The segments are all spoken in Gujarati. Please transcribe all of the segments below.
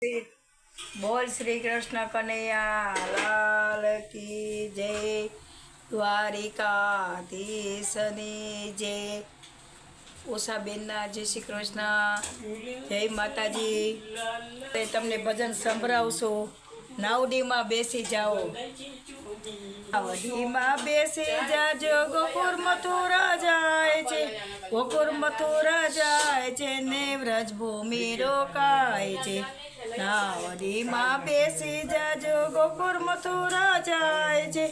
बोल श्री कृष्ण कन्हैया लाल की जय। દ્વારિકાધીશની જય। ઉષાબેનના જય શ્રી કૃષ્ણ, જય માતાજી। તમને ભજન સંભળાવશું। નાવડીમાં બેસી જાઓ, નાવડીમાં બેસી જાજો, ગોકુળ મથુરા જાય છે, ગોકુળ મથુરા જાય છે ને વ્રજભૂમિ રોકાય છે। નાવડીમાં બેસી જાજો, ગોકુળ મથુરા જાય છે,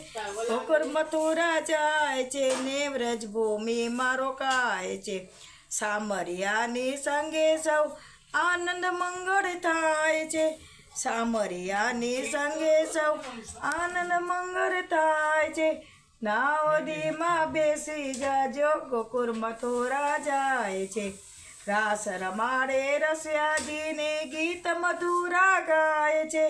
ગોકુળ મથુરા જાય છે ને વ્રજભૂમિમાં રોકાય છે। સામરિયાની સંગે સૌ આનંદ મંગળ થાય છે, સામરિયાની સંગે સૌ આનંદ મંગળ થાય છે। નાવડીમાં બેસી જાજો, ગોકુળ મથુરા જાય છે। રાસ રમાડે રસિયાજીને ગીત મધુરા ગાય છે,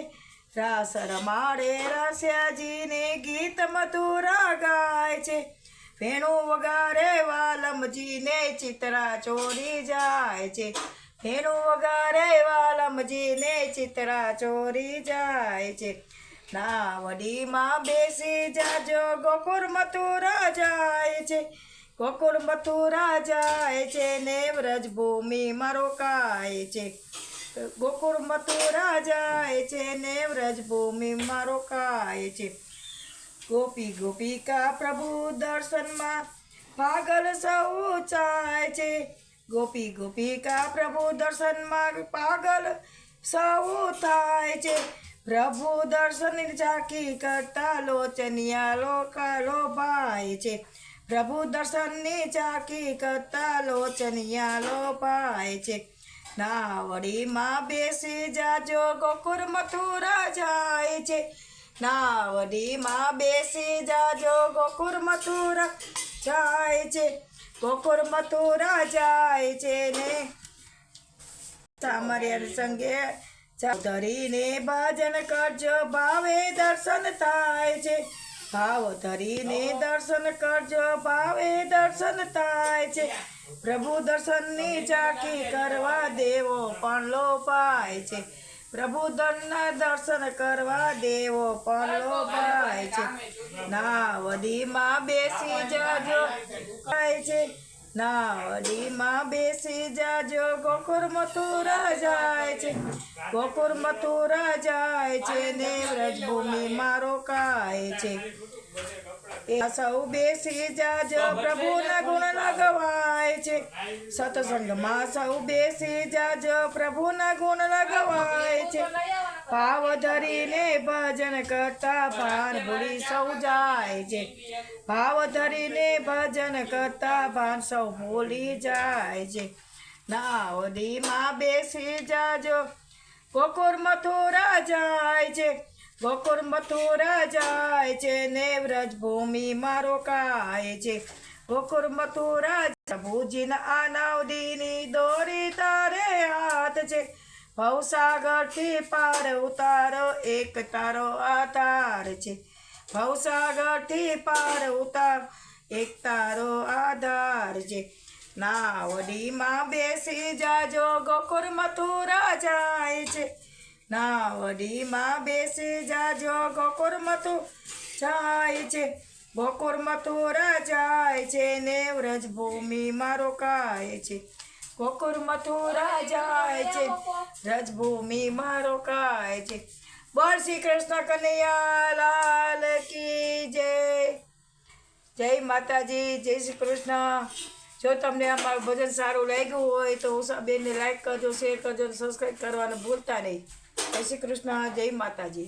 રાસ રમાડે રસિયાજીને ગીત મધુરા ગાય છે। વેણું વગાડે વાલમજીને ચિત્રા ચોરી જાય છે, વેણું વગાડે વાલમજીને ચિત્રા ચોરી જાય છે। નાવડીમાં બેસી જાજો, ગોકુળ મથુરા જાય છે, ગોકુળ મથુરા જાય છે ને વ્રજભૂમિમાં રોકાય છે, ગોકુળ મથુરા જાય છે ને વ્રજભૂમિમાં રોકાય છે। ગોપી ગોપિકા પ્રભુ દર્શનમાં પાગલ સૌ જાય છે, ગોપી ગોપિકા પ્રભુ દર્શનમાં પાગલ સૌ થાય છે। પ્રભુ દર્શન ઝાંકી કરતા લોચનિયા લોભાય છે, પ્રભુ દર્શનની ઝાંકી કરતા લોચનિયા લોભાય છે। નાવડીમાં બેસી જાજો, ગોકુળ મથુરા જાય છે, નાવડીમાં બેસી જાજો, ગોકુળ મથુરા જાય છે, ગોકુળ મથુરા જાય છે ને સામરિયા સંગે ધરીને ભજન કરજો, ભાવે દર્શન થાય છે, ભાવ ધરીને દર્શન કરજો, ભાવે દર્શન થાય છે। પ્રભુ દર્શનની ઝાંકી કરવા દેવો પણ લોભાય છે, પ્રભુ દર્શન કરવા દેવો પણ લોભાય છે। નાવડીમાં બેસી જાજો થાય છે, નાવડીમાં બેસી જાજો, ગોકુળ મથુરા જાય છે, ગોકુળ મથુરા જાય છે ને વ્રજભૂમિમાં રોકાય છે। સૌ બેસી જાજો, પ્રભુના ગુણ લગવાય છે, સત્સંગમાં સૌ બેસી જાજો, પ્રભુના ગુણ લગવાય છે। ભાવ ધરીને ભજન કરતા ભાન ભૂલી સૌ જાય છે, ભાવ ધરીને ભજન કરતા ભાન સૌ ભૂલી જાય છે। નાવડીમાં બેસી જાજો, ગોકુળ મથુરા જાય છે, ગોકુળ મથુરા જાય છે ને વ્રજભૂમિમાં રોકાય છે, ગોકુળ મથુરા। પ્રભુજીના આ નાવડીની દોરી તારે હાથ છે, ભવસાગરથી પાર ઉતારો એક તારો આધાર છે, ભવસાગરથી પાર ઉતાર એક તારો આધાર છે। નાવડીમાં બેસી જાજો, ગોકુળ મથુરા જાય છે, નાવડીમાં બેસી જાજો, ગોકુળ મથુરા જાય છે, ગોકુળ મથુરા જાય છે ને વ્રજભૂમિમાં રોકાય છે, ગોકુળ મથુરા જાય છે, વ્રજભૂમિમાં રોકાય છે। બોલ શ્રી કૃષ્ણ કન્હૈયા લાલ કી જય। જય માતાજી, જય શ્રી કૃષ્ણ। જો તમને અમારું ભજન સારું લાગ્યું હોય તો ઉષાબેનને લાઈક કરજો, શેર કરજો, સબસ્ક્રાઈબ કરવાનું ભૂલતા નહીં। જય શ્રી કૃષ્ણ, જય માતાજી।